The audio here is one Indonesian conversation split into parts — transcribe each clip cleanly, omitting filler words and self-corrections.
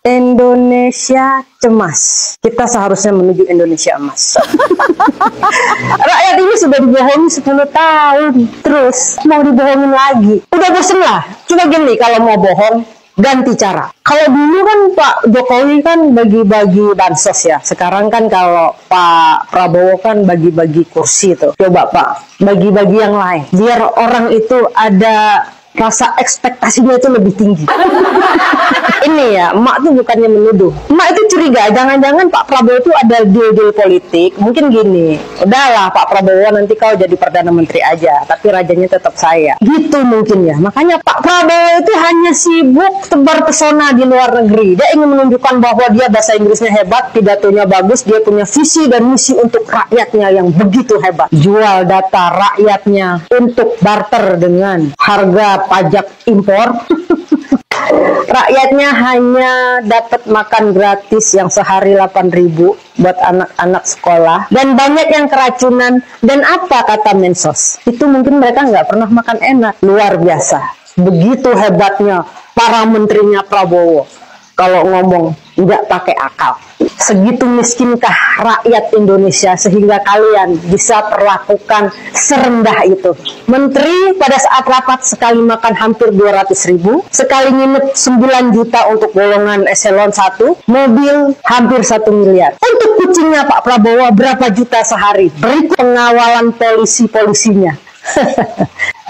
Indonesia cemas. Kita seharusnya menuju Indonesia emas. Rakyat ini sudah dibohongi 10 tahun. Terus mau dibohongin lagi. Udah bosen lah. Cuma gini, kalau mau bohong, ganti cara. Kalau dulu kan Pak Jokowi kan bagi-bagi bansos ya. Sekarang kan kalau Pak Prabowo kan bagi-bagi kursi tuh. Coba Pak, bagi-bagi yang lain. Biar orang itu ada rasa ekspektasinya itu lebih tinggi. Ini ya, emak tuh bukannya menuduh. Emak itu curiga, jangan-jangan Pak Prabowo itu ada deal-deal politik. Mungkin gini, udahlah Pak Prabowo nanti kau jadi Perdana Menteri aja, tapi rajanya tetap saya. Gitu mungkin ya. Makanya Pak Prabowo itu hanya sibuk tebar pesona di luar negeri. Dia ingin menunjukkan bahwa dia bahasa Inggrisnya hebat, pidatonya bagus, dia punya visi dan misi untuk rakyatnya yang begitu hebat. Jual data rakyatnya untuk barter dengan harga pajak impor. Rakyatnya hanya dapat makan gratis yang sehari 8.000 buat anak-anak sekolah, dan banyak yang keracunan. Dan apa kata Mensos? Itu mungkin mereka nggak pernah makan enak. Luar biasa. Begitu hebatnya para menterinya Prabowo. Kalau ngomong nggak pakai akal. Segitu miskinkah rakyat Indonesia sehingga kalian bisa perlakukan serendah itu? Menteri pada saat rapat sekali makan hampir 200.000, sekali nginep 9 juta untuk golongan eselon 1, mobil hampir 1 miliar. Untuk kucingnya Pak Prabowo berapa juta sehari? Berikut pengawalan polisi-polisinya.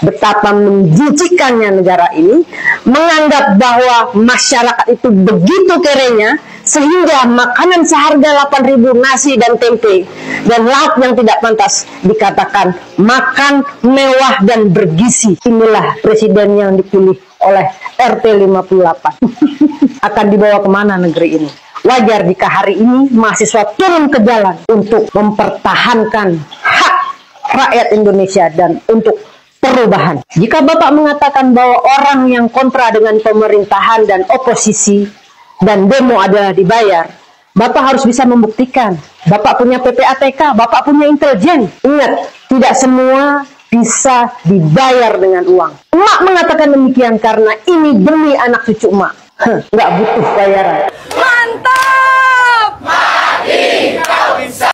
Betapa menjijikannya negara ini menganggap bahwa masyarakat itu begitu kerenya sehingga makanan seharga 8.000 nasi dan tempe dan lauk yang tidak pantas dikatakan makan mewah dan bergizi. Inilah presiden yang dipilih oleh RT 58. Akan dibawa kemana negeri ini? Wajar jika hari ini mahasiswa turun ke jalan untuk mempertahankan hak rakyat Indonesia dan untuk perubahan. Jika Bapak mengatakan bahwa orang yang kontra dengan pemerintahan dan oposisi dan demo adalah dibayar, Bapak harus bisa membuktikan. Bapak punya PPATK, Bapak punya intelijen. Ingat, tidak semua bisa dibayar dengan uang. Emak mengatakan demikian karena ini demi anak cucu emak. Nggak butuh bayaran. Mantap! Mati kau bisa.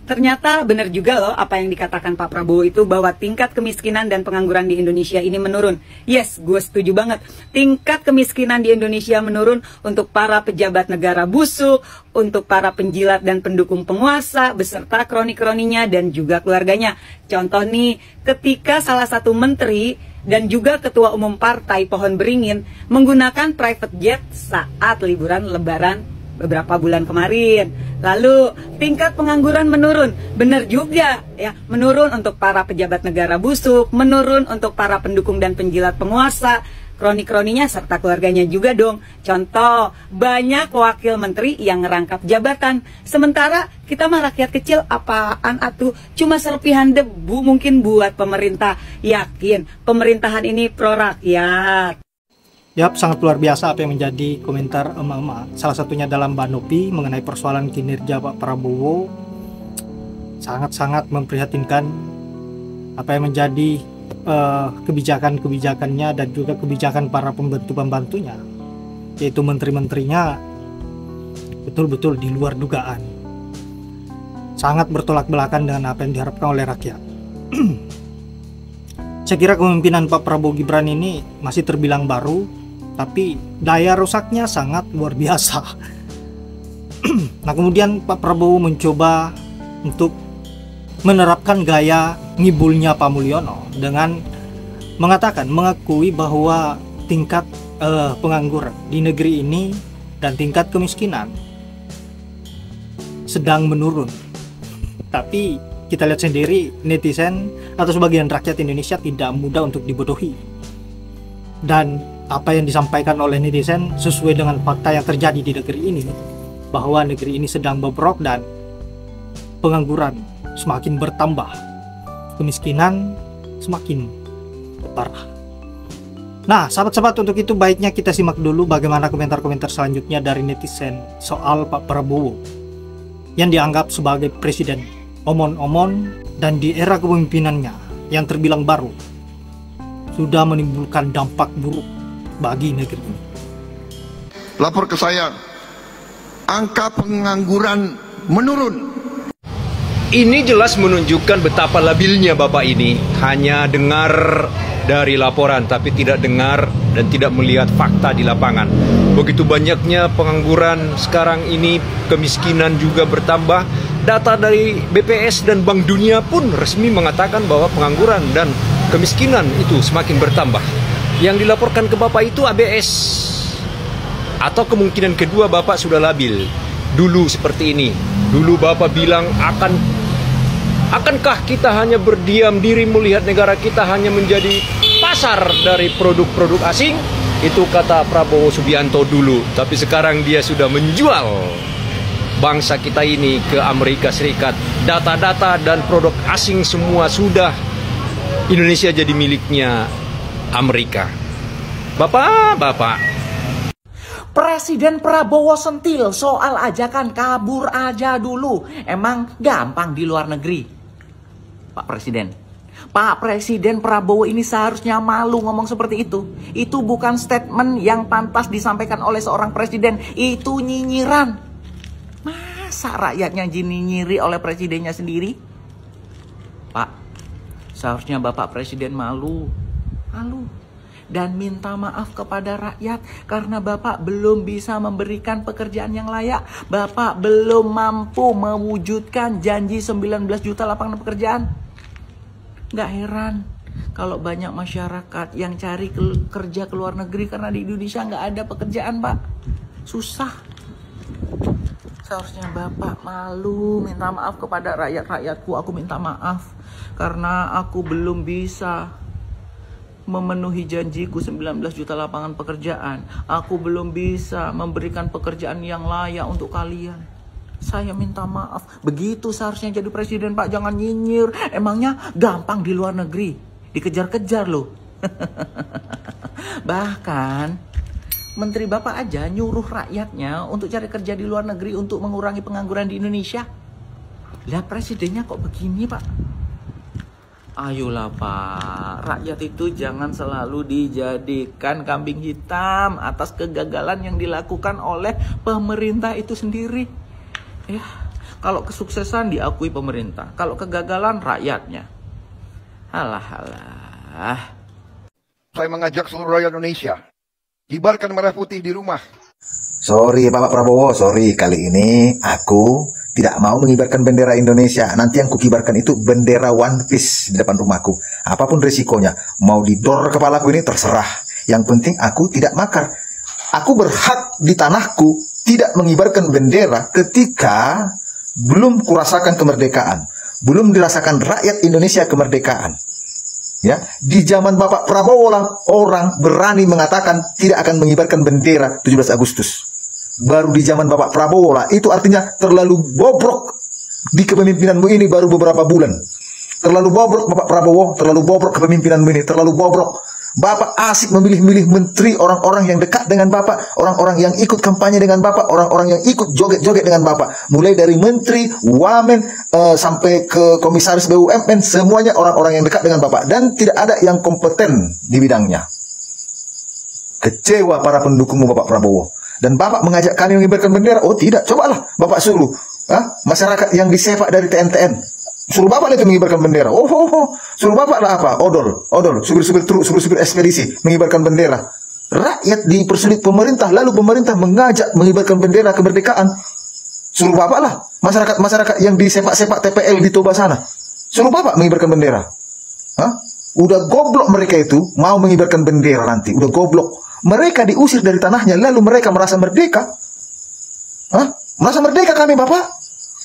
Ternyata benar juga loh apa yang dikatakan Pak Prabowo itu, bahwa tingkat kemiskinan dan pengangguran di Indonesia ini menurun. Yes, gue setuju banget. Tingkat kemiskinan di Indonesia menurun untuk para pejabat negara busuk, untuk para penjilat dan pendukung penguasa, beserta kroni-kroninya dan juga keluarganya. Contoh nih, ketika salah satu menteri dan juga ketua umum partai Pohon Beringin menggunakan private jet saat liburan Lebaran beberapa bulan kemarin. Lalu tingkat pengangguran menurun. Benar juga ya, menurun untuk para pejabat negara busuk, menurun untuk para pendukung dan penjilat penguasa, kroni-kroninya serta keluarganya juga dong. Contoh, banyak wakil menteri yang ngerangkap jabatan. Sementara kita mah rakyat kecil, apaan atuh? Cuma serpihan debu mungkin buat pemerintah. Yakin pemerintahan ini pro rakyat. Yap, sangat luar biasa apa yang menjadi komentar emak-emak. Salah satunya dalam Mbak Nopi mengenai persoalan kinerja Pak Prabowo. Sangat-sangat memprihatinkan apa yang menjadi kebijakan-kebijakannya dan juga kebijakan para pembantu-pembantunya, yaitu menteri-menterinya betul-betul di luar dugaan. Sangat bertolak belakang dengan apa yang diharapkan oleh rakyat. Saya kira kepemimpinan Pak Prabowo Gibran ini masih terbilang baru, tapi daya rusaknya sangat luar biasa. Nah, kemudian Pak Prabowo mencoba untuk menerapkan gaya ngibulnya Pak Mulyono dengan mengakui bahwa tingkat pengangguran di negeri ini dan tingkat kemiskinan sedang menurun. Tapi kita lihat sendiri, netizen atau sebagian rakyat Indonesia tidak mudah untuk dibodohi. Dan apa yang disampaikan oleh netizen sesuai dengan fakta yang terjadi di negeri ini, bahwa negeri ini sedang bobrok dan pengangguran semakin bertambah, kemiskinan semakin parah. Nah, sahabat-sahabat, untuk itu baiknya kita simak dulu bagaimana komentar-komentar selanjutnya dari netizen soal Pak Prabowo yang dianggap sebagai presiden omon-omon dan di era kepemimpinannya yang terbilang baru sudah menimbulkan dampak buruk bagi negeri ini. Lapor ke saya angka pengangguran menurun. Ini jelas menunjukkan betapa labilnya Bapak ini. Hanya dengar dari laporan, tapi tidak dengar dan tidak melihat fakta di lapangan. Begitu banyaknya pengangguran sekarang ini, kemiskinan juga bertambah. Data dari BPS dan Bank Dunia pun resmi mengatakan bahwa pengangguran dan kemiskinan itu semakin bertambah. Yang dilaporkan ke Bapak itu ABS. Atau kemungkinan kedua Bapak sudah labil. Dulu seperti ini. Dulu Bapak bilang akankah kita hanya berdiam diri melihat negara kita hanya menjadi pasar dari produk-produk asing? Itu kata Prabowo Subianto dulu. Tapi sekarang dia sudah menjual bangsa kita ini ke Amerika Serikat. Data-data dan produk asing semua sudah Indonesia jadi miliknya Amerika. Bapak. Presiden Prabowo sentil soal ajakan kabur aja dulu. Emang gampang di luar negeri, Pak Presiden. Pak Presiden Prabowo ini seharusnya malu ngomong seperti itu. Itu bukan statement yang pantas disampaikan oleh seorang presiden. Itu nyinyiran. Masa rakyatnya nyinyiri oleh presidennya sendiri? Pak, seharusnya Bapak Presiden malu. Dan minta maaf kepada rakyat karena Bapak belum bisa memberikan pekerjaan yang layak. Bapak belum mampu mewujudkan janji 19 juta lapangan pekerjaan. Nggak heran kalau banyak masyarakat yang cari kerja ke luar negeri karena di Indonesia nggak ada pekerjaan, Pak. Susah. Seharusnya Bapak malu minta maaf kepada rakyatku. Aku minta maaf karena aku belum bisa memenuhi janjiku 19 juta lapangan pekerjaan. Aku belum bisa memberikan pekerjaan yang layak untuk kalian. Saya minta maaf. Begitu seharusnya jadi presiden, Pak. Jangan nyinyir. Emangnya gampang di luar negeri? Dikejar-kejar loh. Bahkan menteri Bapak aja nyuruh rakyatnya untuk cari kerja di luar negeri untuk mengurangi pengangguran di Indonesia. Lah presidennya kok begini, Pak? Ayolah Pak, rakyat itu jangan selalu dijadikan kambing hitam atas kegagalan yang dilakukan oleh pemerintah itu sendiri. Ya, kalau kesuksesan diakui pemerintah, kalau kegagalan rakyatnya. Alah. Saya mengajak seluruh rakyat Indonesia, kibarkan merah putih di rumah. Sorry Bapak Prabowo, sorry. Kali ini aku tidak mau mengibarkan bendera Indonesia. Nanti yang kukibarkan itu bendera One Piece di depan rumahku. Apapun resikonya, mau didor kepalaku ini terserah. Yang penting aku tidak makar. Aku berhak di tanahku tidak mengibarkan bendera ketika belum kurasakan kemerdekaan. Belum dirasakan rakyat Indonesia kemerdekaan. Ya, di zaman Bapak Prabowo lah orang berani mengatakan tidak akan mengibarkan bendera 17 Agustus. Baru di zaman Bapak Prabowo lah, itu artinya terlalu bobrok di kepemimpinanmu ini baru beberapa bulan. Terlalu bobrok Bapak Prabowo, terlalu bobrok kepemimpinanmu ini, terlalu bobrok. Bapak asik memilih-milih menteri orang-orang yang dekat dengan Bapak, orang-orang yang ikut kampanye dengan Bapak, orang-orang yang ikut joget-joget dengan Bapak. Mulai dari menteri, wamen, sampai ke komisaris BUMN, semuanya orang-orang yang dekat dengan Bapak. Dan tidak ada yang kompeten di bidangnya. Kecewa para pendukungmu Bapak Prabowo. Dan Bapak mengajak kami mengibarkan bendera. Oh tidak, cobalah Bapak suruh masyarakat yang disepak dari TNTN. Suruh Bapak itu mengibarkan bendera. Suruh Bapak lah apa? Odol, supir-supir truk, supir-supir ekspedisi mengibarkan bendera. Rakyat dipersulit pemerintah, lalu pemerintah mengajak mengibarkan bendera kemerdekaan. Suruh Bapak lah masyarakat yang disepak-sepak TPL di Toba sana. Suruh Bapak mengibarkan bendera. Udah goblok mereka itu mau mengibarkan bendera nanti. Udah goblok. Mereka diusir dari tanahnya, lalu mereka merasa merdeka. Merasa merdeka kami, Bapak?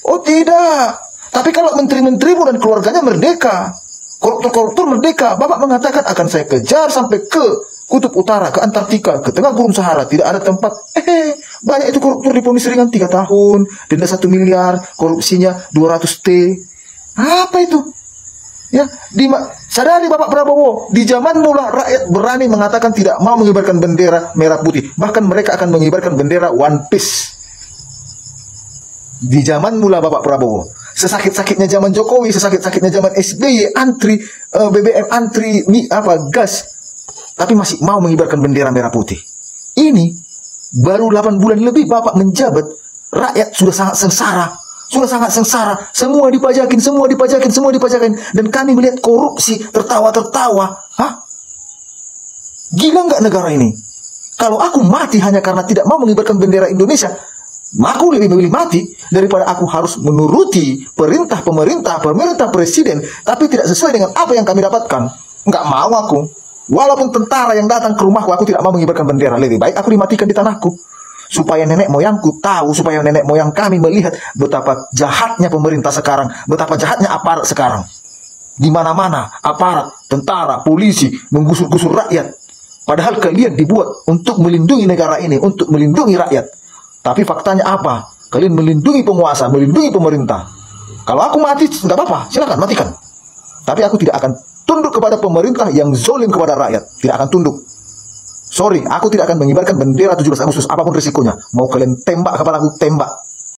Oh tidak. Tapi kalau menteri-menterimu dan keluarganya merdeka, koruptor-koruptor merdeka, Bapak mengatakan akan saya kejar sampai ke Kutub Utara, ke Antartika, ke tengah gurun Sahara, tidak ada tempat. Banyak itu koruptor divonis ringan 3 tahun, denda 1 miliar, korupsinya 200 T. Apa itu? Ya, sadari Bapak Prabowo, di zaman mula rakyat berani mengatakan tidak mau mengibarkan bendera merah putih. Bahkan mereka akan mengibarkan bendera One Piece. Di zaman mula Bapak Prabowo. Sesakit-sakitnya zaman Jokowi, sesakit-sakitnya zaman SBY, antri BBM, antri gas. Tapi masih mau mengibarkan bendera merah putih. Ini baru 8 bulan lebih Bapak menjabat, Rakyat sudah sangat sengsara. Sudah sangat sengsara. Semua dipajakin, semua dipajakin, semua dipajakin. Dan kami melihat korupsi, tertawa-tertawa. Hah? Gila nggak negara ini? Kalau aku mati hanya karena tidak mau mengibarkan bendera Indonesia, aku lebih memilih mati daripada aku harus menuruti perintah pemerintah presiden, tapi tidak sesuai dengan apa yang kami dapatkan. Nggak mau aku. Walaupun tentara yang datang ke rumahku, aku tidak mau mengibarkan bendera. Lebih baik aku dimatikan di tanahku. Supaya nenek moyangku tahu, supaya nenek moyang kami melihat betapa jahatnya pemerintah sekarang, betapa jahatnya aparat sekarang. Di mana-mana aparat, tentara, polisi menggusur-gusur rakyat. Padahal kalian dibuat untuk melindungi negara ini, untuk melindungi rakyat. Tapi faktanya apa? Kalian melindungi penguasa, melindungi pemerintah. Kalau aku mati, nggak apa-apa, silakan matikan. Tapi aku tidak akan tunduk kepada pemerintah yang zolim kepada rakyat. Tidak akan tunduk. Sorry, aku tidak akan mengibarkan bendera 17 Agustus, apapun risikonya. Mau kalian tembak kepala aku, tembak.